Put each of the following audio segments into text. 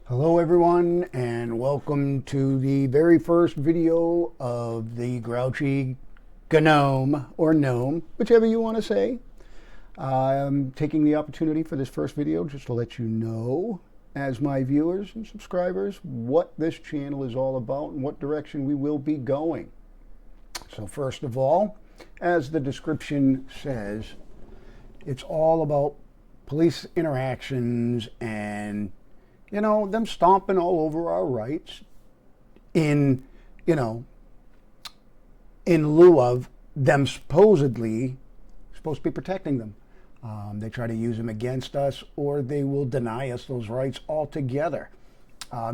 Hello everyone, and welcome to the very first video of the Grouchy Gnome, or Gnome, whichever you want to say. I'm taking the opportunity for this first video just to let you know, as my viewers and subscribers, what this channel is all about and what direction we will be going. So first of all, as the description says, it's all about police interactions and them stomping all over our rights in, in lieu of them supposed to be protecting them. They try to use them against us, or they will deny us those rights altogether.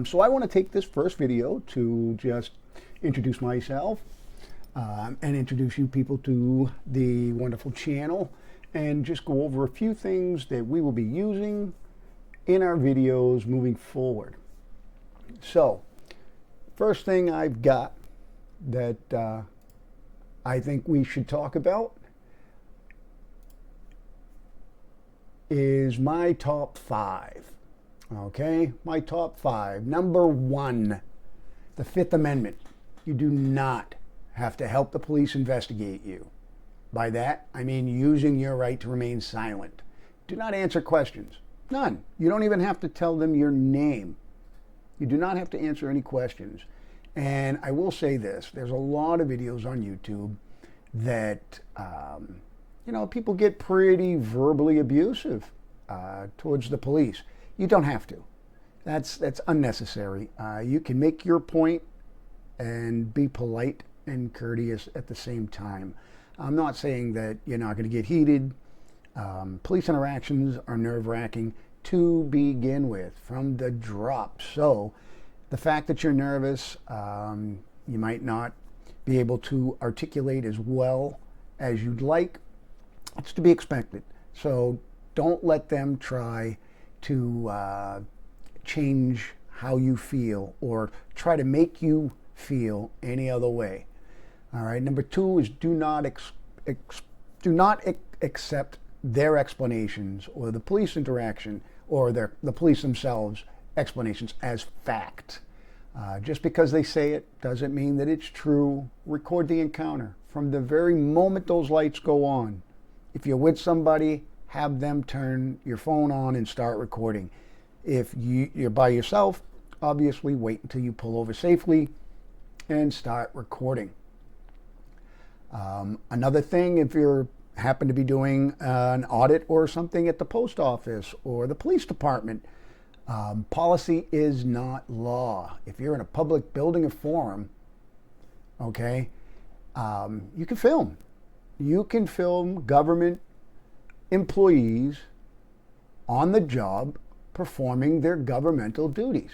So I want to take this first video to just introduce myself and introduce you people to the wonderful channel, and just go over a few things that we will be using in our videos moving forward. So, first thing I've got that I think we should talk about is my top 5. Okay, my top 5. Number 1, the Fifth Amendment. You do not have to help the police investigate you. By that, I mean using your right to remain silent. Do not answer questions. None. You don't even have to tell them your name. You do not have to answer any questions. And I will say this, there's a lot of videos on YouTube that, people get pretty verbally abusive towards the police. You don't have to. That's unnecessary. You can make your point and be polite and courteous at the same time. I'm not saying that you're not going to get heated. Police interactions are nerve-wracking to begin with from the drop. So the fact that you're nervous, you might not be able to articulate as well as you'd like, it's to be expected. So don't let them try to change how you feel or try to make you feel any other way. All right. Number 2 is do not accept their explanations or the police interaction or the police themselves explanations as fact. Just because they say it doesn't mean that it's true. Record the encounter from the very moment those lights go on. If you're with somebody, have them turn your phone on and start recording. If you're by yourself, obviously wait until you pull over safely and start recording. Another thing, if you're happen to be doing an audit or something at the post office or the police department, policy is not law. If you're in a public building or forum, okay, you can film. You can film government employees on the job performing their governmental duties.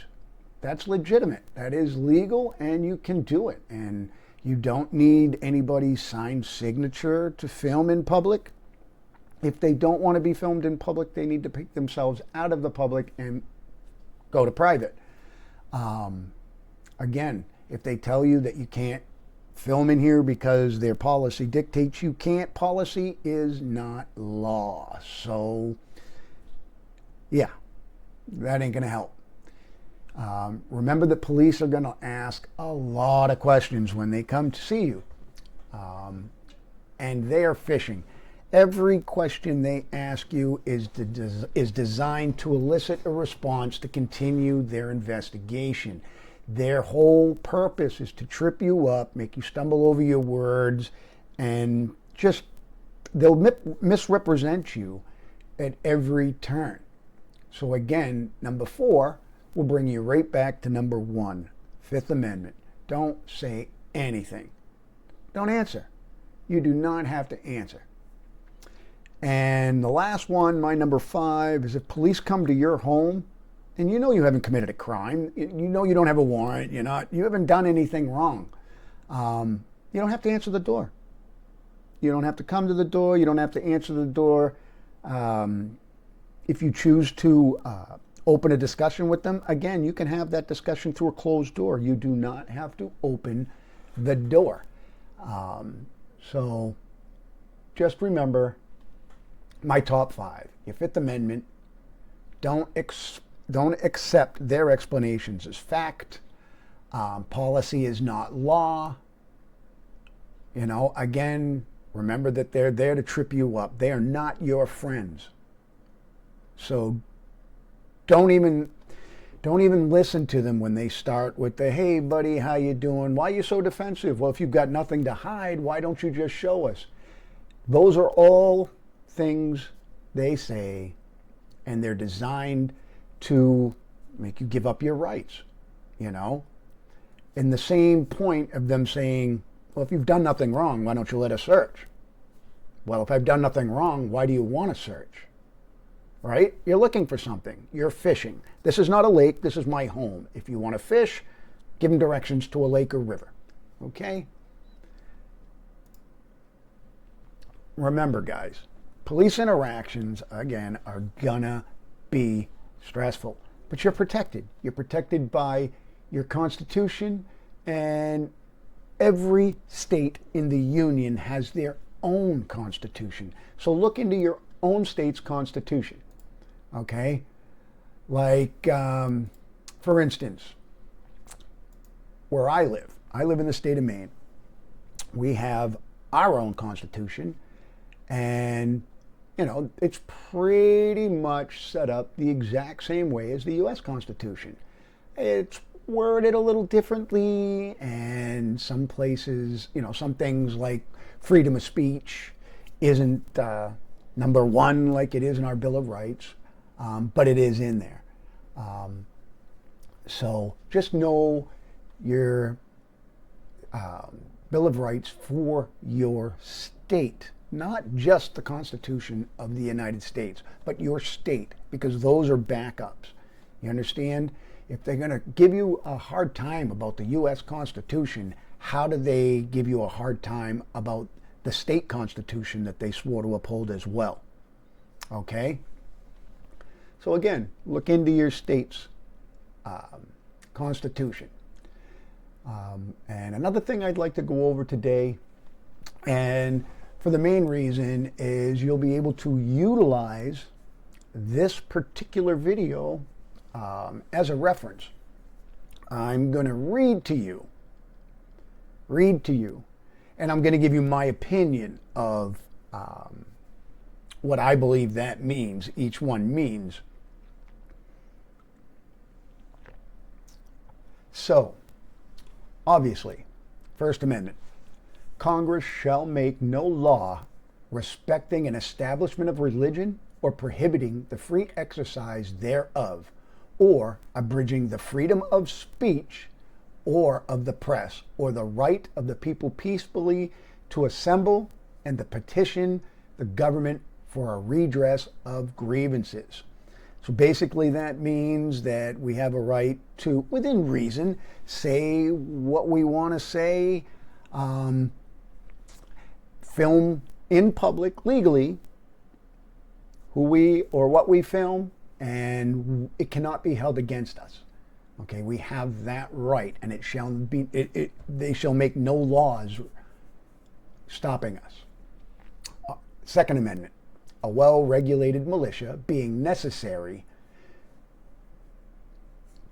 That's legitimate. That is legal, and you can do it. And you don't need anybody's signed signature to film in public. If they don't want to be filmed in public, they need to pick themselves out of the public and go to private. Again, if they tell you that you can't film in here because their policy dictates you can't, policy is not law. So, yeah, that ain't going to help. Remember that police are going to ask a lot of questions when they come to see you. And they are fishing. Every question they ask you is designed to elicit a response to continue their investigation. Their whole purpose is to trip you up, make you stumble over your words, and they'll misrepresent you at every turn. So again, number 4, we'll bring you right back to number 1, Fifth Amendment. Don't say anything. Don't answer. You do not have to answer. And the last one, my number 5, is if police come to your home and you know you haven't committed a crime, you know you don't have a warrant, you haven't done anything wrong, you don't have to answer the door. You don't have to come to the door. You don't have to answer the door. If you choose to open a discussion with them, again, you can have that discussion through a closed door. You do not have to open the door. So just remember my top 5. Your Fifth Amendment, don't don't accept their explanations as fact. Policy is not law. Again, remember that they're there to trip you up. They are not your friends. So don't even listen to them when they start with the, hey buddy, how you doing? Why are you so defensive? Well, if you've got nothing to hide, why don't you just show us? Those are all things they say, and they're designed to make you give up your rights, And the same point of them saying, well, if you've done nothing wrong, why don't you let us search? Well, if I've done nothing wrong, why do you want to search? Right? You're looking for something. You're fishing. This is not a lake. This is my home. If you want to fish, give them directions to a lake or river. Okay? Remember, guys, police interactions, again, are gonna be stressful. But you're protected. You're protected by your Constitution, and every state in the Union has their own Constitution. So look into your own state's Constitution. Okay? Like, for instance, where I live in the state of Maine. We have our own Constitution, and it's pretty much set up the exact same way as the U.S. Constitution. It's worded a little differently, and some places, some things like freedom of speech isn't number one like it is in our Bill of Rights, but it is in there. So just know your Bill of Rights for your state. Not just the Constitution of the United States, but your state, because those are backups. You understand? If they're going to give you a hard time about the U.S. Constitution, how do they give you a hard time about the state constitution that they swore to uphold as well? Okay? So again, look into your state's constitution. And another thing I'd like to go over today, and for the main reason, is you'll be able to utilize this particular video as a reference. I'm going to read to you, and I'm going to give you my opinion of what I believe that means, each one means. So, obviously, First Amendment. Congress shall make no law respecting an establishment of religion or prohibiting the free exercise thereof, or abridging the freedom of speech or of the press, or the right of the people peacefully to assemble and to petition the government for a redress of grievances. So basically that means that we have a right to, within reason, say what we want to say, film in public legally who we or what we film, and it cannot be held against us. Okay, we have that right, and it shall be. They shall make no laws stopping us. Second Amendment: a well-regulated militia being necessary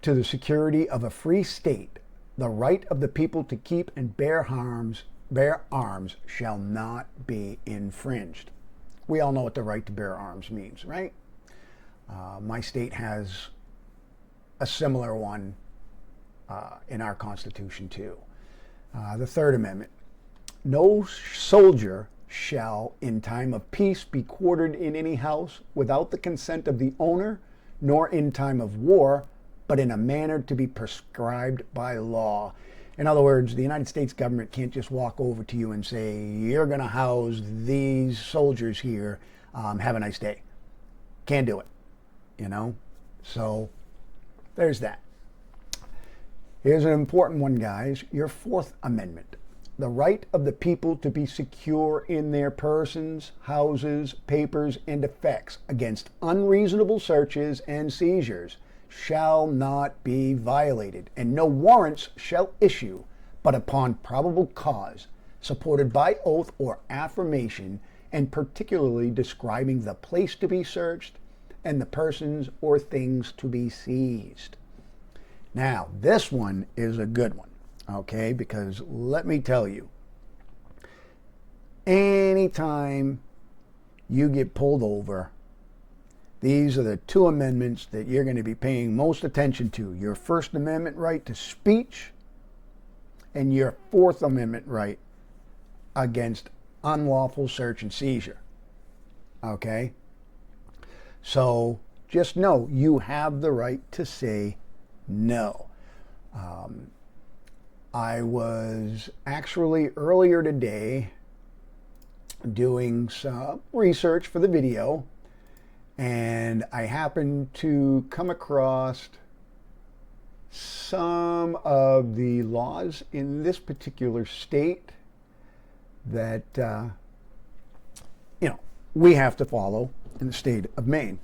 to the security of a free state, the right of the people to keep and bear arms shall not be infringed. We all know what the right to bear arms means, right? My state has a similar one in our Constitution too. The Third Amendment: no soldier shall in time of peace be quartered in any house without the consent of the owner, nor in time of war, but in a manner to be prescribed by law. In other words, the United States government can't just walk over to you and say, you're going to house these soldiers here, have a nice day. Can't do it, So there's that. Here's an important one, guys. Your Fourth Amendment: the right of the people to be secure in their persons, houses, papers, and effects against unreasonable searches and seizures shall not be violated, and no warrants shall issue but upon probable cause, supported by oath or affirmation, and particularly describing the place to be searched, and the persons or things to be seized. Now, this one is a good one, okay? Because let me tell you, anytime you get pulled over, these are the two amendments that you're going to be paying most attention to. Your First Amendment right to speech and your Fourth Amendment right against unlawful search and seizure. Okay? So just know you have the right to say no. I was actually earlier today doing some research for the video, and I happened to come across some of the laws in this particular state that we have to follow in the state of Maine.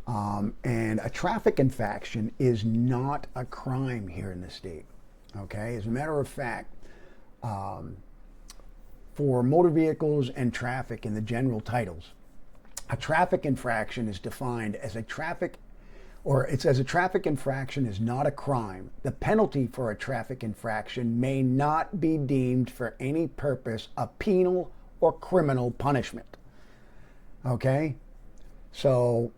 And a traffic infraction is not a crime here in the state. Okay, as a matter of fact, for motor vehicles and traffic in the general titles, a traffic infraction is defined as a traffic infraction is not a crime. The penalty for a traffic infraction may not be deemed for any purpose a penal or criminal punishment. Okay? So,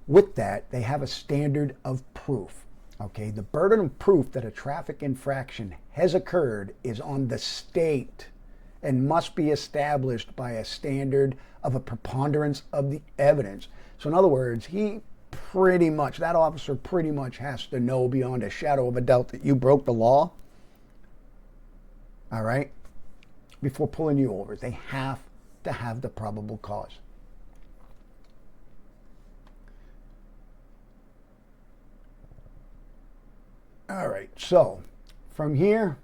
with that, they have a standard of proof. Okay? The burden of proof that a traffic infraction has occurred is on the state and must be established by a standard of a preponderance of the evidence. So in other words, that officer pretty much has to know beyond a shadow of a doubt that you broke the law, all right, before pulling you over. They have to have the probable cause. All right, so from here,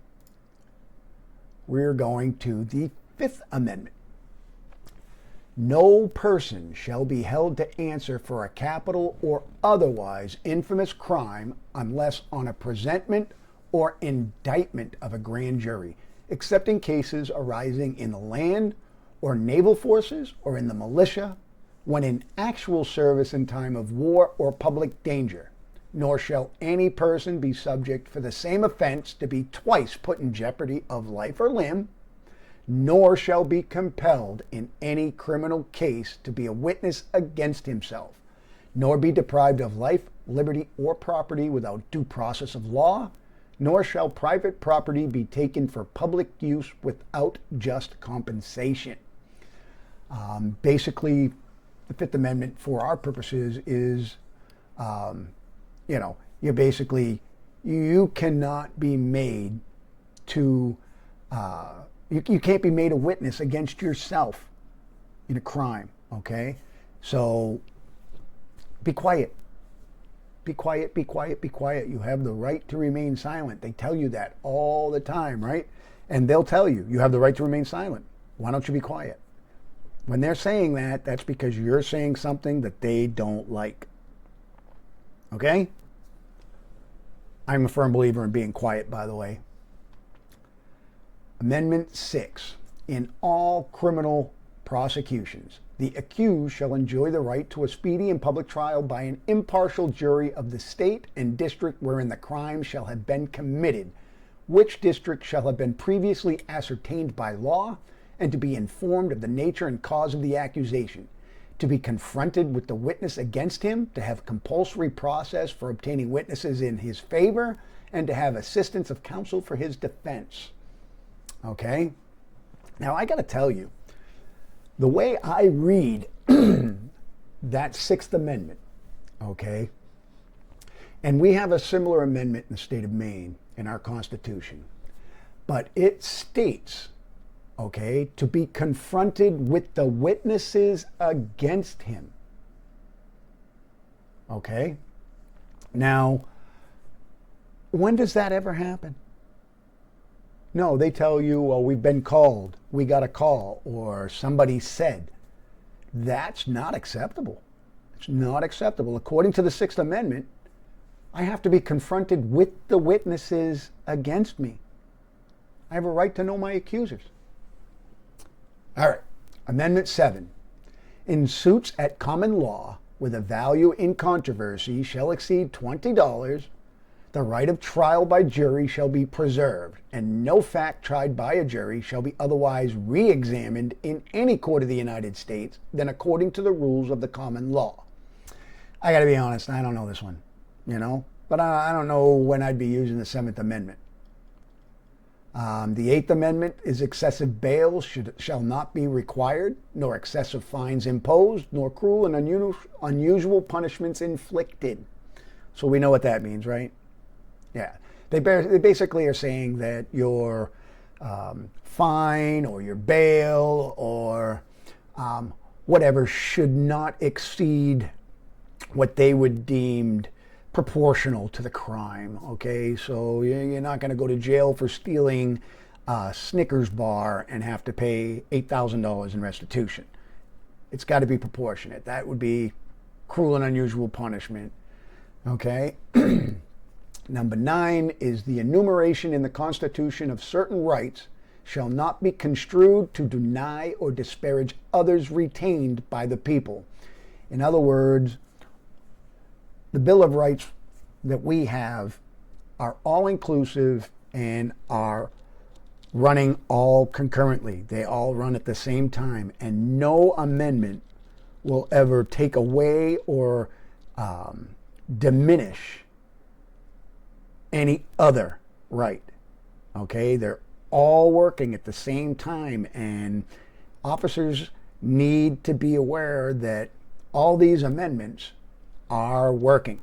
we're going to the Fifth Amendment. No person shall be held to answer for a capital or otherwise infamous crime unless on a presentment or indictment of a grand jury, except in cases arising in the land or naval forces or in the militia, when in actual service in time of war or public danger. Nor shall any person be subject for the same offense to be twice put in jeopardy of life or limb, nor shall be compelled in any criminal case to be a witness against himself, nor be deprived of life, liberty, or property without due process of law, nor shall private property be taken for public use without just compensation. Basically, the Fifth Amendment, for our purposes, is you cannot be made to, you can't be made a witness against yourself in a crime, okay? So be quiet. Be quiet, be quiet, be quiet. You have the right to remain silent. They tell you that all the time, right? And they'll tell you, you have the right to remain silent. Why don't you be quiet? When they're saying that, that's because you're saying something that they don't like. Okay? I'm a firm believer in being quiet, by the way. Amendment 6. In all criminal prosecutions, the accused shall enjoy the right to a speedy and public trial by an impartial jury of the state and district wherein the crime shall have been committed, which district shall have been previously ascertained by law, and to be informed of the nature and cause of the accusation, to be confronted with the witness against him, to have compulsory process for obtaining witnesses in his favor, and to have assistance of counsel for his defense. Okay? Now, I got to tell you, the way I read that Sixth Amendment, okay, and we have a similar amendment in the state of Maine in our Constitution, but it states, okay, to be confronted with the witnesses against him. Okay? Now, when does that ever happen? No, they tell you, well, we've been called, we got a call, or somebody said. That's not acceptable. It's not acceptable. According to the Sixth Amendment, I have to be confronted with the witnesses against me. I have a right to know my accusers. All right, Amendment 7. In suits at common law, where the value in controversy shall exceed $20, the right of trial by jury shall be preserved, and no fact tried by a jury shall be otherwise re-examined in any court of the United States than according to the rules of the common law. I gotta be honest, I don't know this one, but I don't know when I'd be using the Seventh Amendment. The Eighth Amendment is excessive bail shall not be required, nor excessive fines imposed, nor cruel and unusual punishments inflicted. So we know what that means, right? Yeah. They basically are saying that your fine or your bail or whatever should not exceed what they would deem proportional to the crime. Okay, so you're not going to go to jail for stealing a Snickers bar and have to pay $8,000 in restitution. It's got to be proportionate. That would be cruel and unusual punishment. Okay. Number 9 is the enumeration in the Constitution of certain rights shall not be construed to deny or disparage others retained by the people. In other words, the Bill of Rights that we have are all inclusive and are running all concurrently. They all run at the same time, and no amendment will ever take away or diminish any other right. Okay, they're all working at the same time, and officers need to be aware that all these amendments are working.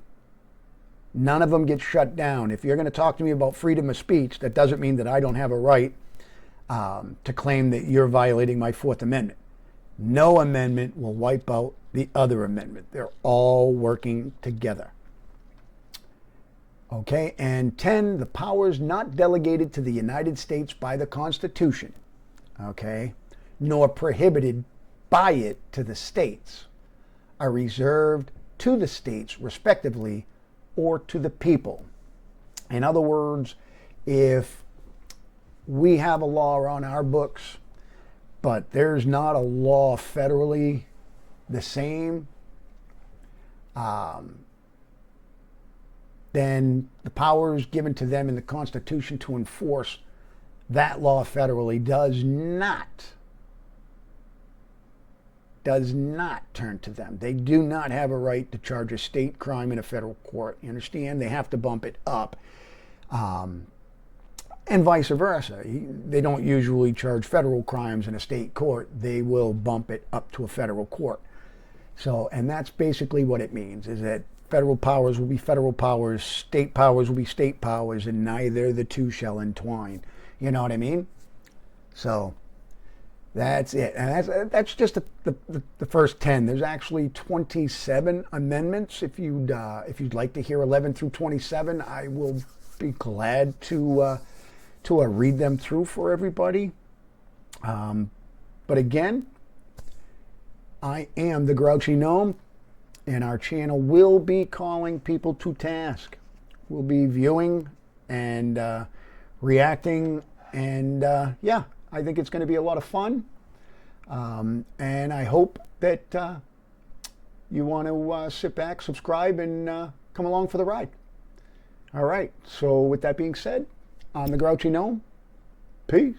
None of them get shut down. If you're going to talk to me about freedom of speech, that doesn't mean that I don't have a right to claim that you're violating my Fourth Amendment. No amendment will wipe out the other amendment. They're all working together. Okay, and 10, the powers not delegated to the United States by the Constitution, okay, nor prohibited by it to the states, are reserved to the states respectively or to the people. In other words, if we have a law on our books, but there's not a law federally the same, then the powers given to them in the Constitution to enforce that law federally does not turn to them. They do not have a right to charge a state crime in a federal court. You understand? They have to bump it up. And vice versa. They don't usually charge federal crimes in a state court. They will bump it up to a federal court. So, and that's basically what it means, is that federal powers will be federal powers, state powers will be state powers, and neither the two shall entwine. You know what I mean? So that's it. And that's just the first 10. There's actually 27 amendments. If you'd like to hear 11 through 27, I will be glad to read them through for everybody. But again, I am the Grouchy Gnome, and our channel will be calling people to task. We'll be viewing and reacting, and yeah, I think it's going to be a lot of fun. And I hope that you want to sit back, subscribe, and come along for the ride. All right, so with that being said, I'm the Grouchy Gnome. Peace.